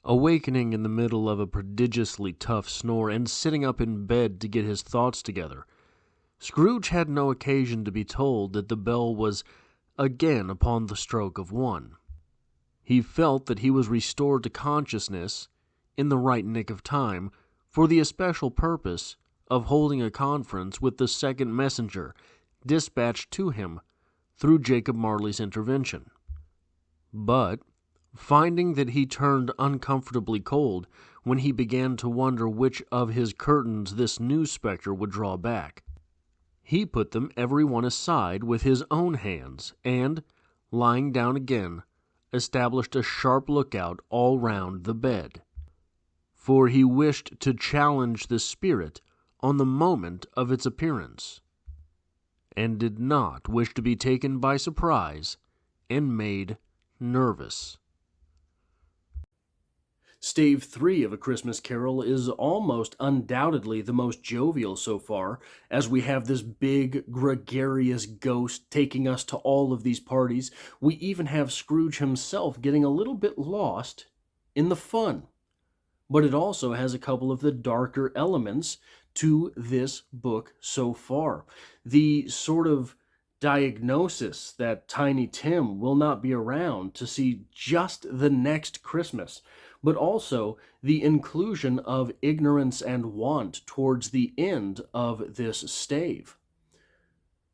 Awakening in the middle of a prodigiously tough snore and sitting up in bed to get his thoughts together, Scrooge had no occasion to be told that the bell was again upon the stroke of 1. He felt that he was restored to consciousness in the right nick of time for the especial purpose of holding a conference with the second messenger dispatched to him through Jacob Marley's intervention. But, finding that he turned uncomfortably cold when he began to wonder which of his curtains this new specter would draw back, he put them every one aside with his own hands, and, lying down again, established a sharp lookout all round the bed. For he wished to challenge the spirit on the moment of its appearance, and did not wish to be taken by surprise and made nervous. Stave 3 of A Christmas Carol is almost undoubtedly the most jovial so far, as we have this big, gregarious ghost taking us to all of these parties. We even have Scrooge himself getting a little bit lost in the fun. But it also has a couple of the darker elements to this book so far. The sort of diagnosis that Tiny Tim will not be around to see just the next Christmas, but also the inclusion of ignorance and want towards the end of this stave.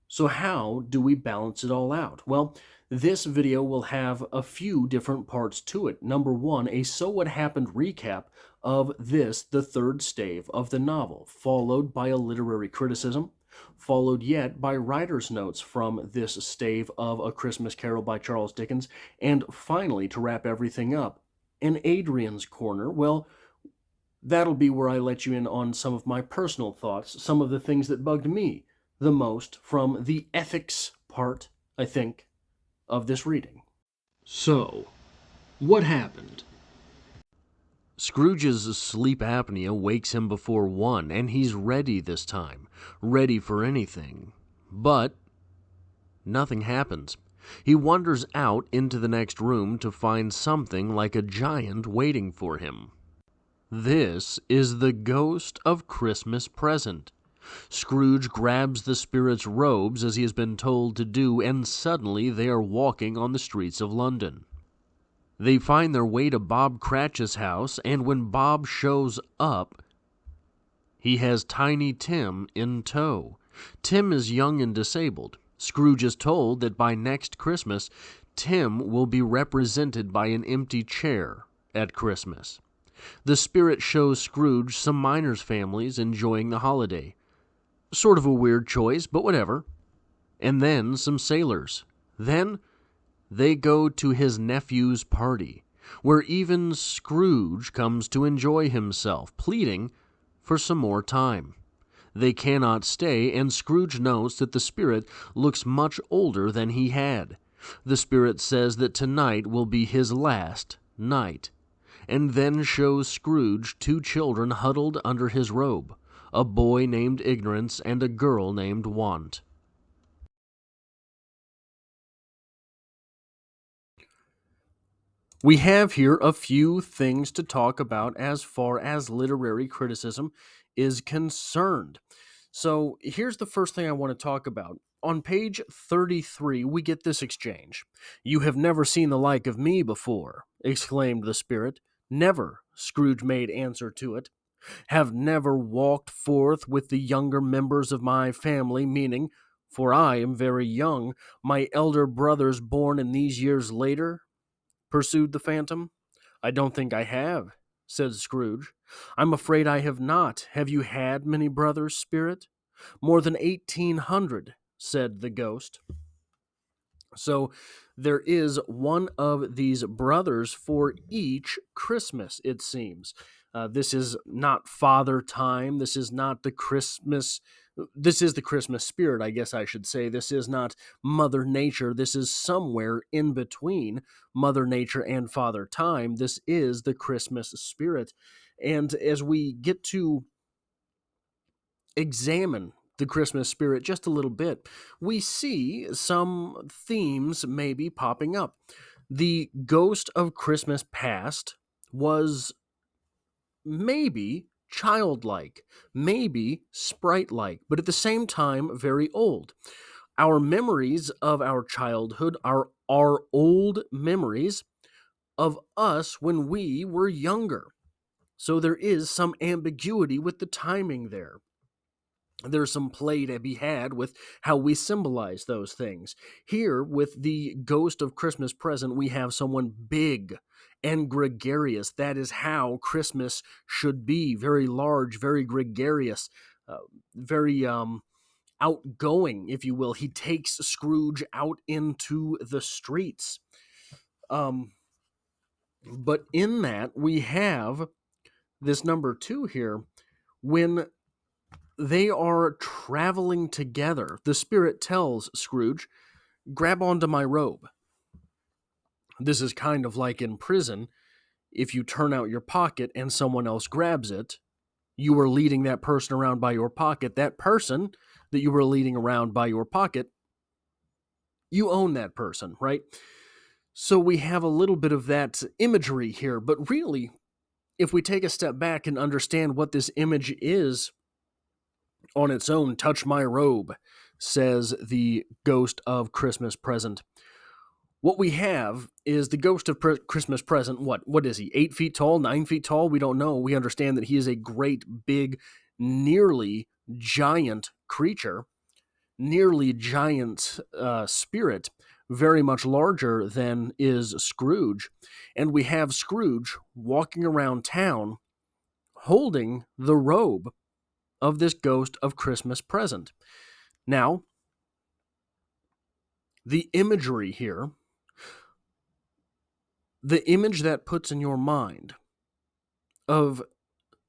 So how do we balance it all out? Well, this video will have a few different parts to it. Number one, a So What Happened recap of this, the third stave of the novel, followed by a literary criticism, followed yet by writer's notes from this stave of A Christmas Carol by Charles Dickens, and finally, to wrap everything up, an Adrian's Corner. Well, that'll be where I let you in on some of my personal thoughts, some of the things that bugged me the most from the ethics part, I think, of this reading. So, what happened? Scrooge's sleep apnea wakes him before 1, and he's ready this time, ready for anything. But nothing happens. He wanders out into the next room to find something like a giant waiting for him. This is the ghost of Christmas Present. Scrooge grabs the spirit's robes as he has been told to do, and suddenly they are walking on the streets of London. They find their way to Bob Cratchit's house, and when Bob shows up, he has Tiny Tim in tow. Tim is young and disabled. Scrooge is told that by next Christmas, Tim will be represented by an empty chair at Christmas. The spirit shows Scrooge some miners' families enjoying the holiday. Sort of a weird choice, but whatever. And then some sailors. Then they go to his nephew's party, where even Scrooge comes to enjoy himself, pleading for some more time. They cannot stay, and Scrooge notes that the spirit looks much older than he had. The spirit says that tonight will be his last night, and then shows Scrooge 2 children huddled under his robe, a boy named Ignorance and a girl named Want. We have here a few things to talk about as far as literary criticism is concerned. So here's the first thing I want to talk about. On page 33, we get this exchange. "You have never seen the like of me before," exclaimed the spirit. "Never," Scrooge made answer to it. "Have never walked forth with the younger members of my family, meaning, for I am very young, my elder brothers born in these years later?" pursued the phantom. "I don't think I have," said Scrooge. "I'm afraid I have not. Have you had many brothers, spirit?" "More than 1,800, said the ghost. So there is one of these brothers for each Christmas, it seems. This is not Father Time. This is not the Christmas. This is the Christmas spirit, I guess I should say. This is not Mother Nature. This is somewhere in between Mother Nature and Father Time. This is the Christmas spirit. And as we get to examine the Christmas spirit just a little bit, we see some themes maybe popping up. The ghost of Christmas past was maybe childlike, maybe sprite-like, but at the same time very old. Our memories of our childhood are our old memories of us when we were younger. So there is some ambiguity with the timing there. There's some play to be had with how we symbolize those things. Here, with the Ghost of Christmas Present, we have someone big and gregarious. That is how Christmas should be: very large, very gregarious, very outgoing, if you will. He takes Scrooge out into the streets. Um, but in that, we have this number two here. When they are traveling together, the spirit tells Scrooge, grab onto my robe. This is kind of like in prison. If you turn out your pocket and someone else grabs it, you were leading that person around by your pocket. That person that you were leading around by your pocket, you own that person, right? So we have a little bit of that imagery here, but really, if we take a step back and understand what this image is on its own, touch my robe, says the Ghost of Christmas Present. What we have is the Ghost of Christmas Present. What is he? 8 feet tall, 9 feet tall? We don't know. We understand that he is a great, big, nearly giant creature, nearly giant spirit, very much larger than is Scrooge. And we have Scrooge walking around town holding the robe of this Ghost of Christmas Present. Now, the imagery here, the image that puts in your mind of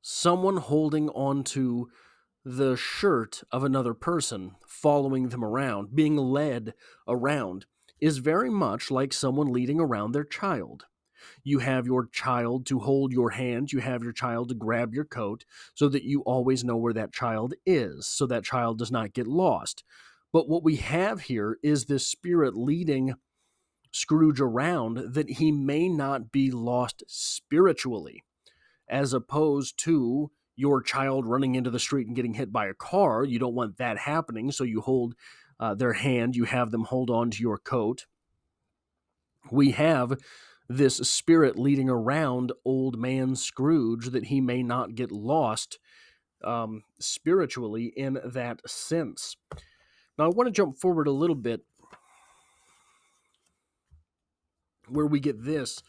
someone holding onto the shirt of another person, following them around, being led around, is very much like someone leading around their child. You have your child to hold your hand, you have your child to grab your coat, so that you always know where that child is, so that child does not get lost. But what we have here is this spirit leading Scrooge around that he may not be lost spiritually, as opposed to your child running into the street and getting hit by a car. You don't want that happening, so you hold their hand, you have them hold on to your coat. We have this spirit leading around old man Scrooge that he may not get lost spiritually in that sense. Now, I want to jump forward a little bit where we get this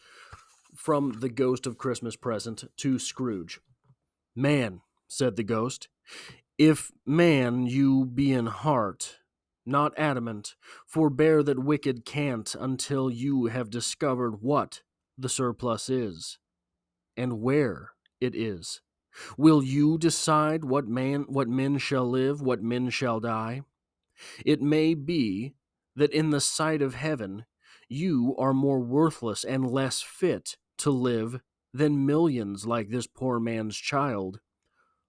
from the Ghost of Christmas Present to Scrooge. Man, said the ghost, if man you be in heart, not adamant, forbear that wicked can't until you have discovered what the surplus is, and where it is. Will you decide what men shall live, what men shall die? It may be that in the sight of heaven you are more worthless and less fit to live than millions like this poor man's child.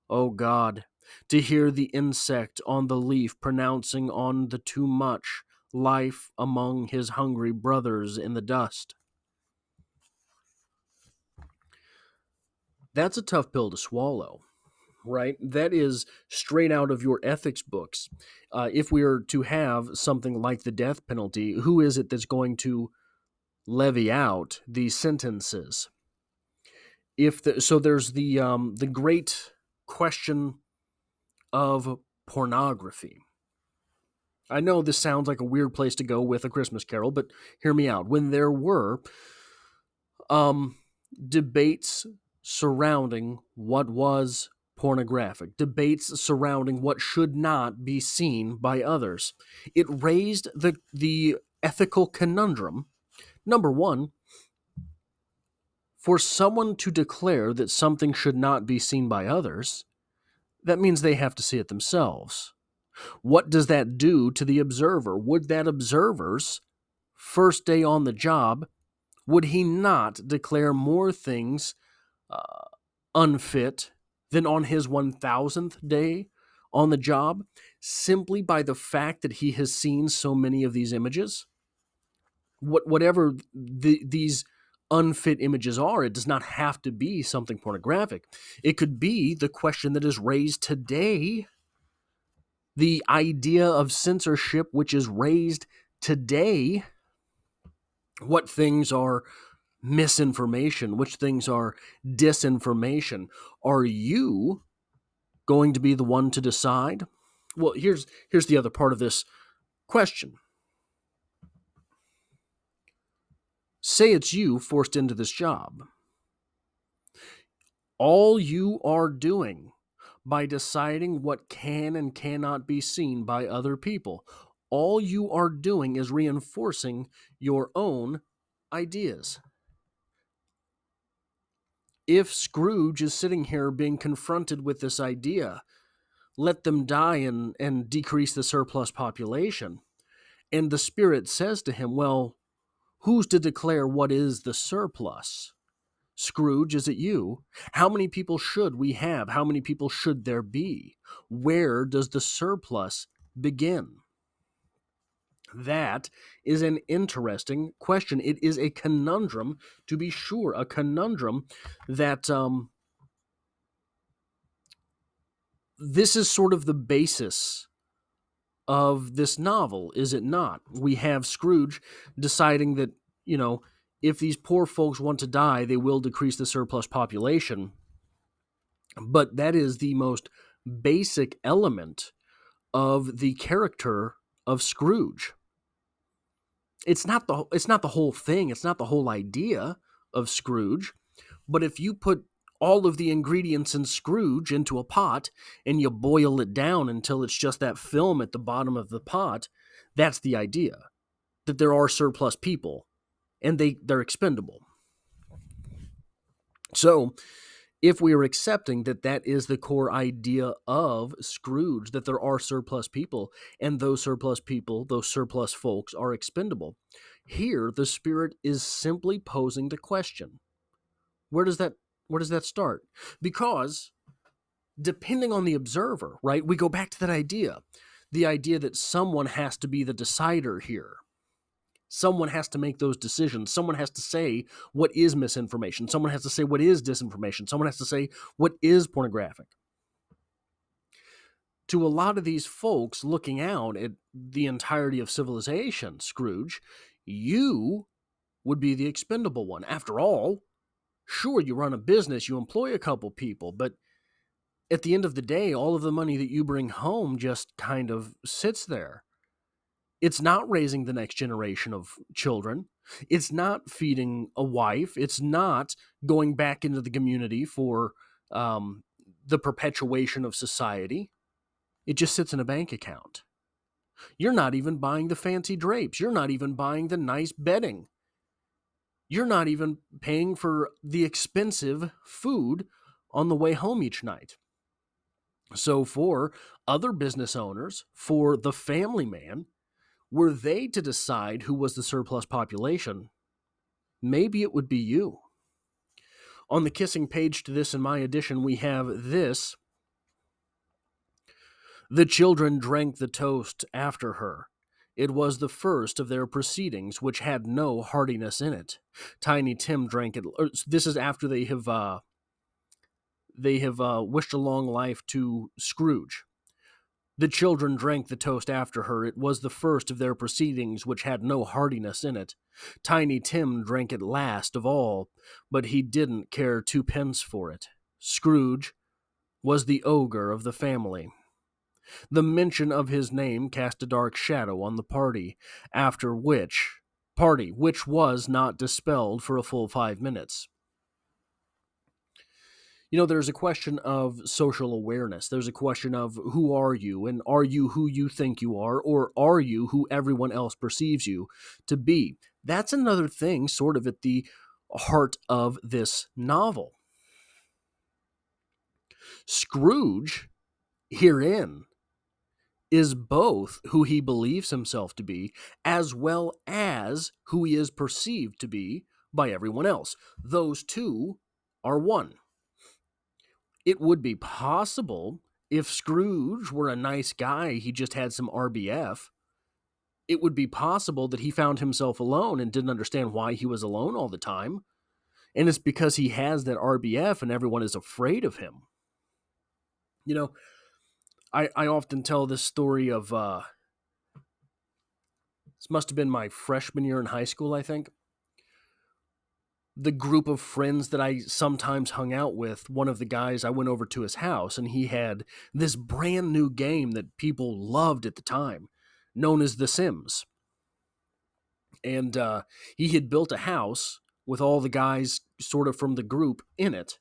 O God, to hear the insect on the leaf pronouncing on the too much life among his hungry brothers in the dust. That's a tough pill to swallow, right? That is straight out of your ethics books. If we are to have something like the death penalty, who is it that's going to levy out these sentences? So there's the great question of pornography. I know this sounds like a weird place to go with A Christmas Carol, but hear me out. When there were debates surrounding what was pornographic, debates surrounding what should not be seen by others, it raised the ethical conundrum. Number one, for someone to declare that something should not be seen by others, that means they have to see it themselves. What does that do to the observer? Would that observer's first day on the job, would he not declare more things unfit than on his 1000th day on the job, simply by the fact that he has seen so many of these images? Whatever these unfit images are. It does not have to be something pornographic. It could be the question that is raised today, the idea of censorship which is raised today. What things are misinformation? Which things are disinformation? Are you going to be the one to decide? Well, here's the other part of this question. Say it's you forced into this job. All you are doing by deciding what can and cannot be seen by other people, all you are doing is reinforcing your own ideas. If Scrooge is sitting here being confronted with this idea, let them die and decrease the surplus population, and the spirit says to him, well, who's to declare what is the surplus? Scrooge, is it you? How many people should we have? How many people should there be? Where does the surplus begin? That is an interesting question. It is a conundrum, to be sure, a conundrum that this is sort of the basis of this novel, is it not? We have Scrooge deciding that, if these poor folks want to die, they will decrease the surplus population. But that is the most basic element of the character of Scrooge. It's not the whole thing. It's not the whole idea of Scrooge. But if you put all of the ingredients in Scrooge into a pot and you boil it down until it's just that film at the bottom of the pot, that's the idea. That there are surplus people and they're expendable. So, if we are accepting that that is the core idea of Scrooge, that there are surplus people, and those surplus people, those surplus folks, are expendable, here the spirit is simply posing the question: where does that start? Because depending on the observer, right? We go back to that idea, the idea that someone has to be the decider here. Someone has to make those decisions. Someone has to say what is misinformation. Someone has to say what is disinformation. Someone has to say what is pornographic. To a lot of these folks looking out at the entirety of civilization, Scrooge, you would be the expendable one. After all, sure, you run a business, you employ a couple people, but at the end of the day, all of the money that you bring home just kind of sits there. It's not raising the next generation of children. It's not feeding a wife. It's not going back into the community for the perpetuation of society. It just sits in a bank account. You're not even buying the fancy drapes. You're not even buying the nice bedding. You're not even paying for the expensive food on the way home each night. So for other business owners, for the family man, were they to decide who was the surplus population, maybe it would be you. On the kissing page to this in my edition, we have this: the children drank the toast after her. It was the first of their proceedings which had no heartiness in it. Tiny Tim drank it. This is after they have wished a long life to Scrooge. The children drank the toast after her. It was the first of their proceedings which had no heartiness in it. Tiny Tim drank it last of all, but he didn't care twopence for it. Scrooge was the ogre of the family. The mention of his name cast a dark shadow on the party, which was not dispelled for a full 5 minutes. There's a question of social awareness. There's a question of who are you, and are you who you think you are, or are you who everyone else perceives you to be? That's another thing sort of at the heart of this novel. Scrooge, herein, is both who he believes himself to be, as well as who he is perceived to be by everyone else. Those two are one. It would be possible if Scrooge were a nice guy, he just had some RBF, it would be possible that he found himself alone and didn't understand why he was alone all the time. And it's because he has that RBF and everyone is afraid of him. You know, I often tell this story of this must have been my freshman year in high school, I think. The group of friends that I sometimes hung out with, one of the guys, I went over to his house and he had this brand new game that people loved at the time, known as The Sims. And he had built a house with all the guys sort of from the group in it.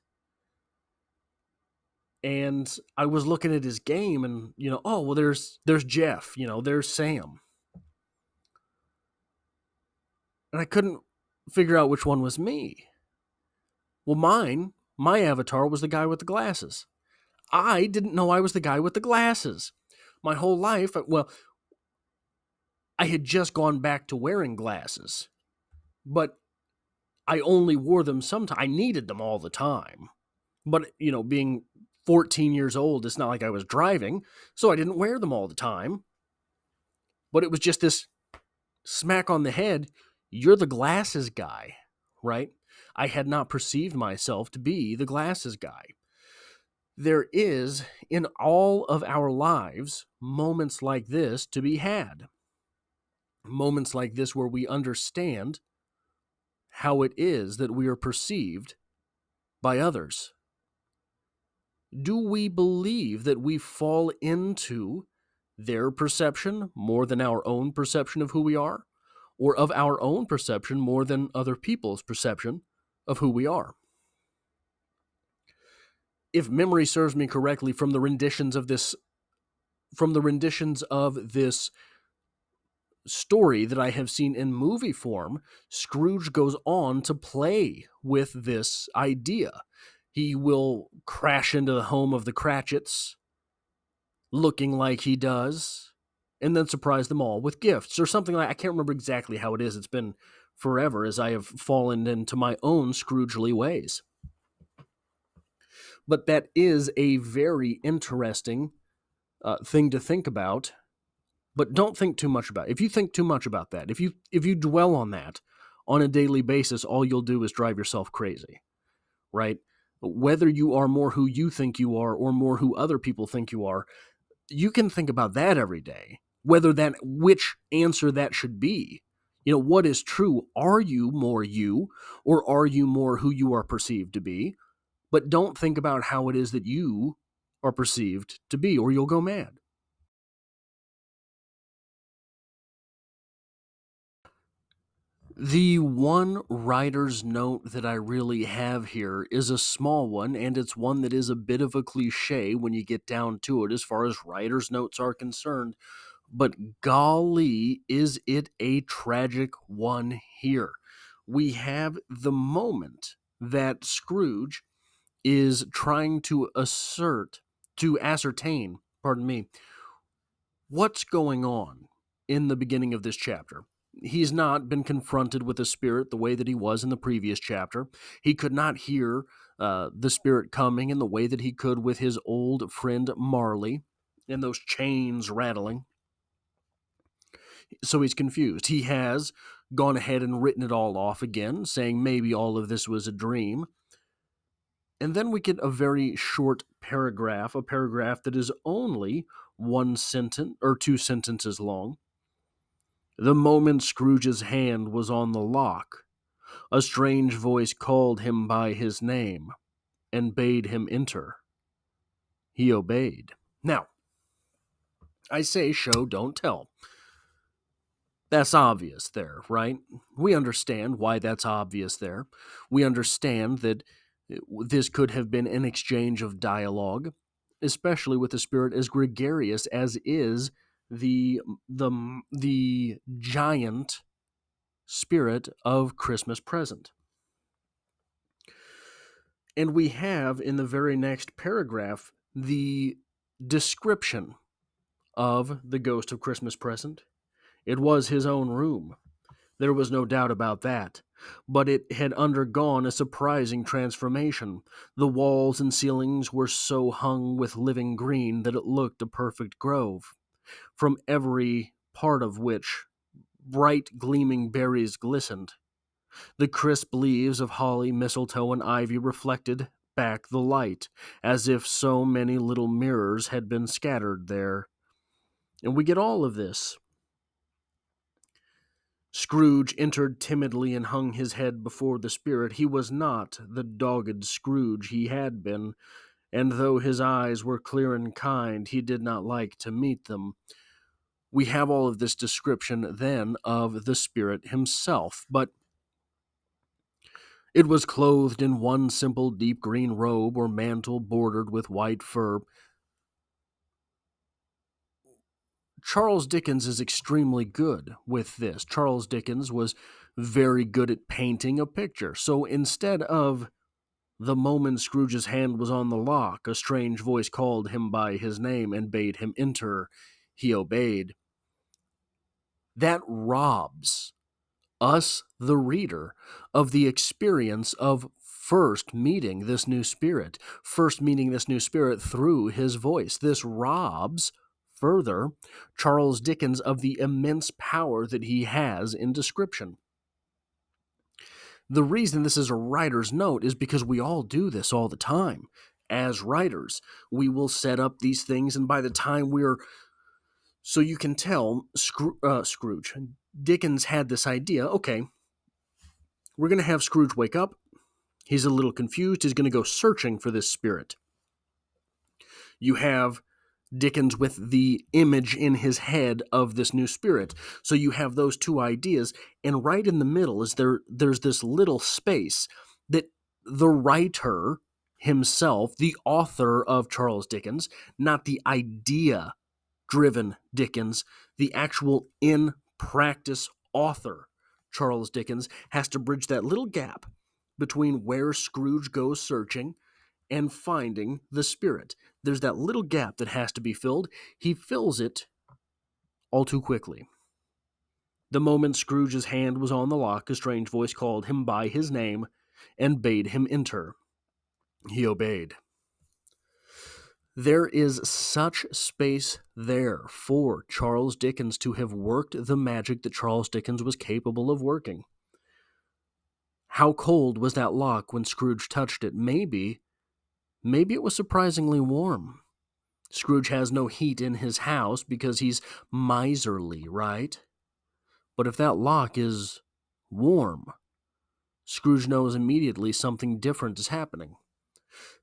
And I was looking at his game and, oh, well, there's Jeff, there's Sam. And I couldn't figure out which one was me. Well, my avatar was the guy with the glasses. I didn't know I was the guy with the glasses. My whole life, well, I had just gone back to wearing glasses, but I only wore them sometimes. I needed them all the time. But, being 14 years old, it's not like I was driving, so I didn't wear them all the time. But it was just this smack on the head. You're the glasses guy, right? I had not perceived myself to be the glasses guy. There is, in all of our lives, moments like this to be had. Moments like this where we understand how it is that we are perceived by others. Do we believe that we fall into their perception more than our own perception of who we are? Or of our own perception more than other people's perception of who we are? If memory serves me correctly, from the renditions of this story that I have seen in movie form, Scrooge goes on to play with this idea. He will crash into the home of the Cratchits, looking like he does, and then surprise them all with gifts or something like. I can't remember exactly how it is. It's been forever as I have fallen into my own Scroogely ways. But that is a very interesting thing to think about. But don't think too much about it. If you think too much about that, if you dwell on that on a daily basis, all you'll do is drive yourself crazy, right? Whether you are more who you think you are or more who other people think you are, you can think about that every day. Which answer that should be. What is true? Are you more you, or are you more who you are perceived to be? But don't think about how it is that you are perceived to be, or you'll go mad. The one writer's note that I really have here is a small one, and it's one that is a bit of a cliche when you get down to it as far as writer's notes are concerned. But golly, is it a tragic one here? We have the moment that Scrooge is trying to ascertain, pardon me, what's going on in the beginning of this chapter. He's not been confronted with the spirit the way that he was in the previous chapter. He could not hear the spirit coming in the way that he could with his old friend Marley and those chains rattling. So he's confused. He has gone ahead and written it all off again, saying maybe all of this was a dream. And then we get a very short paragraph, a paragraph that is only one sentence or two sentences long. The moment Scrooge's hand was on the lock, a strange voice called him by his name and bade him enter. He obeyed. Now, I say show, don't tell. That's obvious there, right? We understand why that's obvious there. We understand that this could have been an exchange of dialogue, especially with a spirit as gregarious as is the giant spirit of Christmas present. And we have in the very next paragraph the description of the ghost of Christmas present. It was his own room. There was no doubt about that. But it had undergone a surprising transformation. The walls and ceilings were so hung with living green that it looked a perfect grove, from every part of which bright gleaming berries glistened. The crisp leaves of holly, mistletoe, and ivy reflected back the light, as if so many little mirrors had been scattered there. And we get all of this. Scrooge entered timidly and hung his head before the spirit. He was not the dogged Scrooge he had been, and though his eyes were clear and kind, he did not like to meet them. We have all of this description then of the spirit himself, but it was clothed in one simple deep green robe or mantle bordered with white fur. Charles Dickens is extremely good with this. Charles Dickens was very good at painting a picture. So instead of the moment Scrooge's hand was on the lock, a strange voice called him by his name and bade him enter. He obeyed. That robs us, the reader, of the experience of first meeting this new spirit, through his voice. This robs, further, Charles Dickens of the immense power that he has in description. The reason this is a writer's note is because we all do this all the time. As writers, we will set up these things, and by the time we're... So you can tell Scrooge, Dickens had this idea, okay, we're going to have Scrooge wake up. He's a little confused. He's going to go searching for this spirit. You have Dickens with the image in his head of this new spirit. So you have those two ideas, and right in the middle is there's this little space that the writer himself, the author of Charles Dickens, not the idea-driven Dickens, the actual in-practice author Charles Dickens, has to bridge that little gap between where Scrooge goes searching and finding the spirit. There's that little gap that has to be filled. He fills it all too quickly. The moment Scrooge's hand was on the lock, a strange voice called him by his name and bade him enter. He obeyed. There is such space there for Charles Dickens to have worked the magic that Charles Dickens was capable of working. How cold was that lock when Scrooge touched it? Maybe it was surprisingly warm. Scrooge has no heat in his house because he's miserly, right? But if that lock is warm, Scrooge knows immediately something different is happening.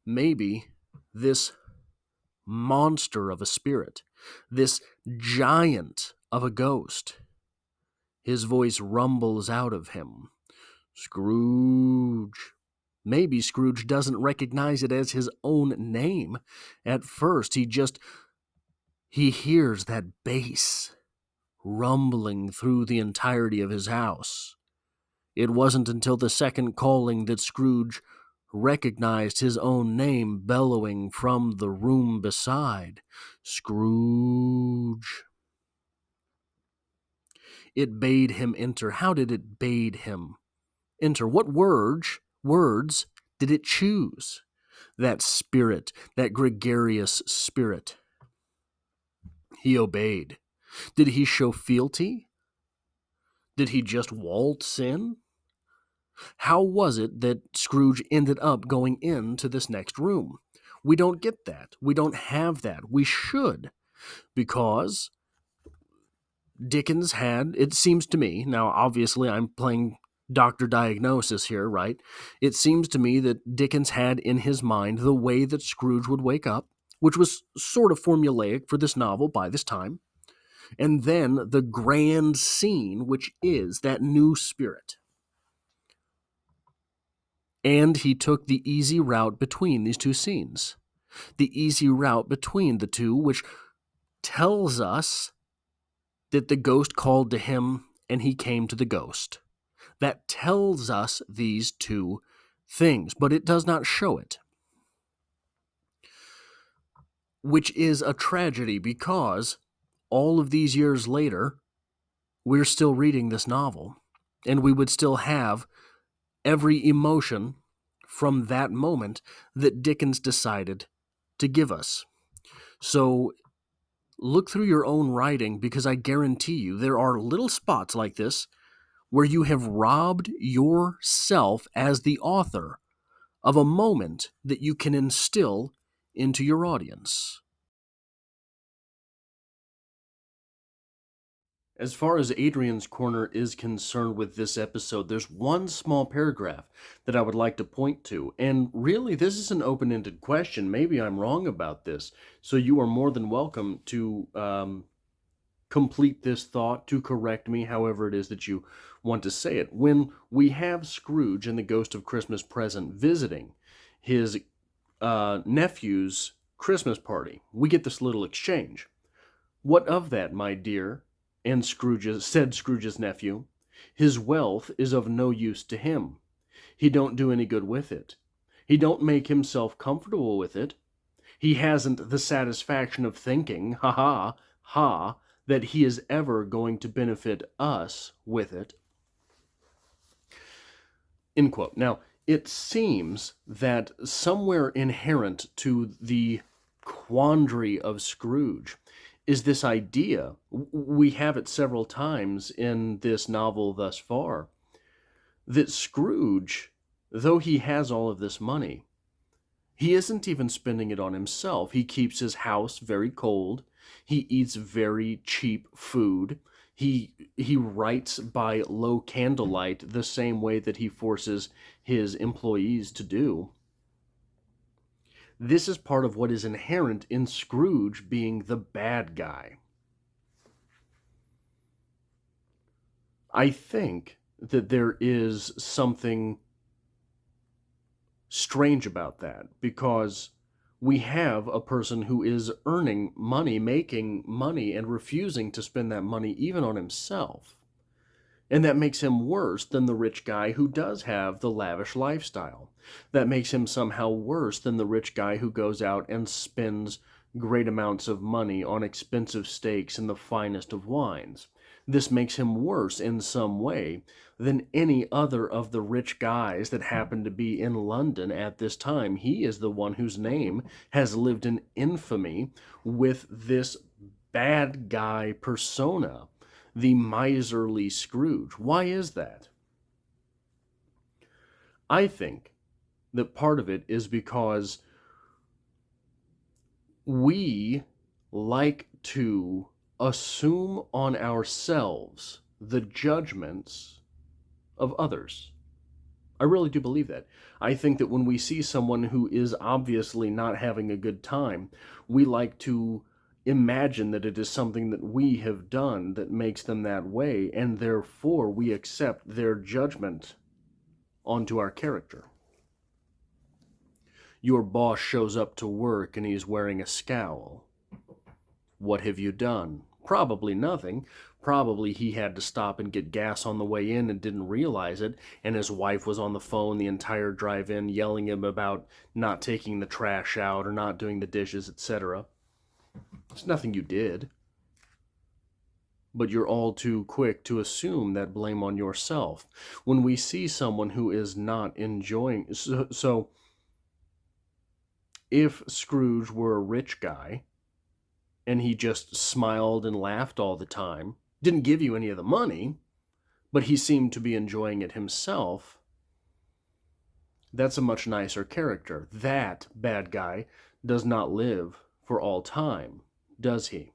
Maybe this monster of a spirit, this giant of a ghost, his voice rumbles out of him. Scrooge. Maybe Scrooge doesn't recognize it as his own name. At first, he hears that bass rumbling through the entirety of his house. It wasn't until the second calling that Scrooge recognized his own name bellowing from the room beside. Scrooge. It bade him enter. How did it bade him enter? What words did it choose? That spirit, that gregarious spirit. He obeyed. Did he show fealty? Did he just waltz in? How was it that Scrooge ended up going into this next room? We don't get that. We don't have that. We should, because Dickens had, it seems to me, now obviously I'm playing Dr. Diagnosis here, right? It seems to me that Dickens had in his mind the way that Scrooge would wake up, which was sort of formulaic for this novel by this time, and then the grand scene, which is that new spirit. And he took the easy route between these two scenes. The easy route between the two, which tells us that the ghost called to him and he came to the ghost. That tells us these two things, but it does not show it. Which is a tragedy, because all of these years later, we're still reading this novel, and we would still have every emotion from that moment that Dickens decided to give us. So look through your own writing, because I guarantee you there are little spots like this where you have robbed yourself as the author of a moment that you can instill into your audience. As far as Adrian's Corner is concerned with this episode, there's one small paragraph that I would like to point to. And really, this is an open-ended question. Maybe I'm wrong about this. So you are more than welcome to complete this thought, to correct me, however it is that you want to say it. When we have Scrooge and the Ghost of Christmas Present visiting his nephew's Christmas party, we get this little exchange. "What of that, my dear?" and said Scrooge's nephew. "His wealth is of no use to him. He don't do any good with it. He don't make himself comfortable with it. He hasn't the satisfaction of thinking, ha ha, ha, that he is ever going to benefit us with it." End quote. Now, it seems that somewhere inherent to the quandary of Scrooge is this idea, we have it several times in this novel thus far, that Scrooge, though he has all of this money, he isn't even spending it on himself. He keeps his house very cold. He eats very cheap food. He writes by low candlelight the same way that he forces his employees to do. This is part of what is inherent in Scrooge being the bad guy. I think that there is something strange about that, because we have a person who is earning money, making money, and refusing to spend that money even on himself. And that makes him worse than the rich guy who does have the lavish lifestyle. That makes him somehow worse than the rich guy who goes out and spends great amounts of money on expensive steaks and the finest of wines. This makes him worse in some way than any other of the rich guys that happen to be in London at this time. He is the one whose name has lived in infamy with this bad guy persona, the miserly Scrooge. Why is that? I think that part of it is because we like to assume on ourselves the judgments of others. I really do believe that. I think that when we see someone who is obviously not having a good time, we like to imagine that it is something that we have done that makes them that way, and therefore we accept their judgment onto our character. Your boss shows up to work and he's wearing a scowl. What have you done? Probably nothing. Probably he had to stop and get gas on the way in and didn't realize it, and his wife was on the phone the entire drive in yelling at him about not taking the trash out or not doing the dishes, etc. It's nothing you did. But you're all too quick to assume that blame on yourself. When we see someone who is not enjoying... So if Scrooge were a rich guy, and he just smiled and laughed all the time, didn't give you any of the money, but he seemed to be enjoying it himself, that's a much nicer character. That bad guy does not live for all time, does he?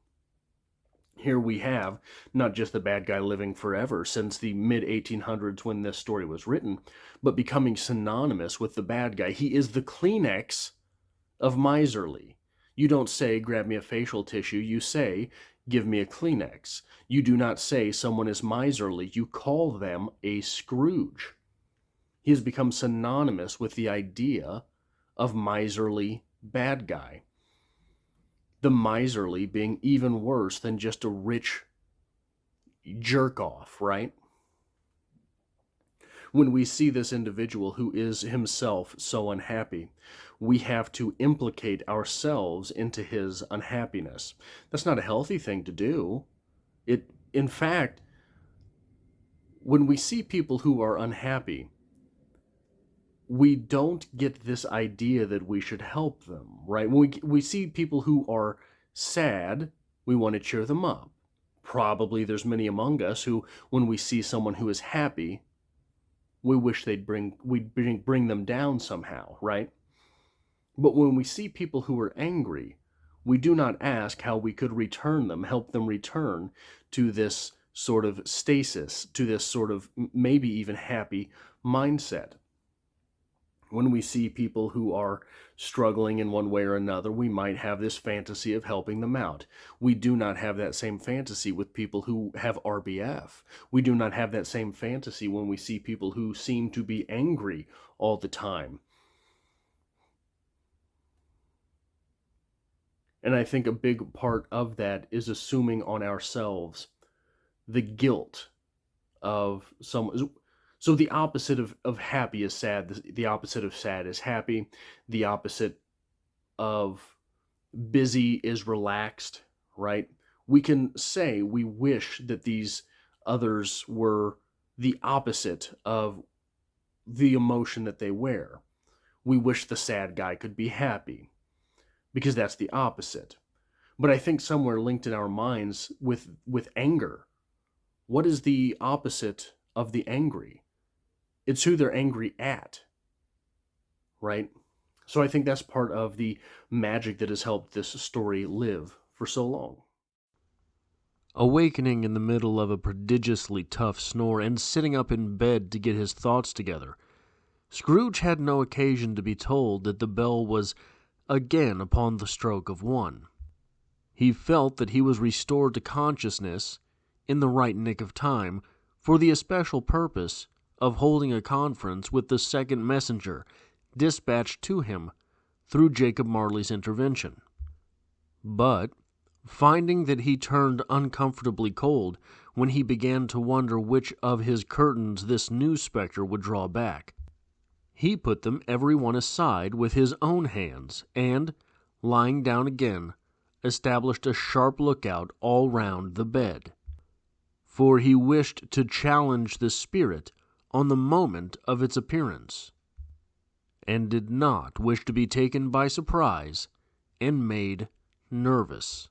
Here we have not just the bad guy living forever since the mid-1800s when this story was written, but becoming synonymous with the bad guy. He is the Kleenex of miserly. You don't say, grab me a facial tissue. You say, give me a Kleenex. You do not say someone is miserly. You call them a Scrooge. He has become synonymous with the idea of miserly bad guy. The miserly being even worse than just a rich jerk-off, right? When we see this individual who is himself so unhappy, we have to implicate ourselves into his unhappiness. That's not a healthy thing to do. In fact, when we see people who are unhappy, we don't get this idea that we should help them, right? When we see people who are sad, we want to cheer them up. probably there's many among us who, when we see someone who is happy, we wish we'd bring them down somehow, right? But when we see people who are angry, we do not ask how we could help them return to this sort of stasis, to this sort of maybe even happy mindset. When we see people who are struggling in one way or another, we might have this fantasy of helping them out. We do not have that same fantasy with people who have RBF. We do not have that same fantasy when we see people who seem to be angry all the time. And I think a big part of that is assuming on ourselves the guilt of someone. So the opposite of happy is sad. The opposite of sad is happy. The opposite of busy is relaxed, right? We can say we wish that these others were the opposite of the emotion that they wear. We wish the sad guy could be happy, because that's the opposite. But I think somewhere linked in our minds with anger, what is the opposite of the angry? It's who they're angry at, right? So I think that's part of the magic that has helped this story live for so long. Awakening in the middle of a prodigiously tough snore and sitting up in bed to get his thoughts together, Scrooge had no occasion to be told that the bell was again upon the stroke of 1. He felt that he was restored to consciousness in the right nick of time for the especial purpose of holding a conference with the second messenger dispatched to him through Jacob Marley's intervention. But, finding that he turned uncomfortably cold when he began to wonder which of his curtains this new spectre would draw back, he put them every one aside with his own hands, and, lying down again, established a sharp lookout all round the bed. For he wished to challenge the spirit on the moment of its appearance, and did not wish to be taken by surprise and made nervous.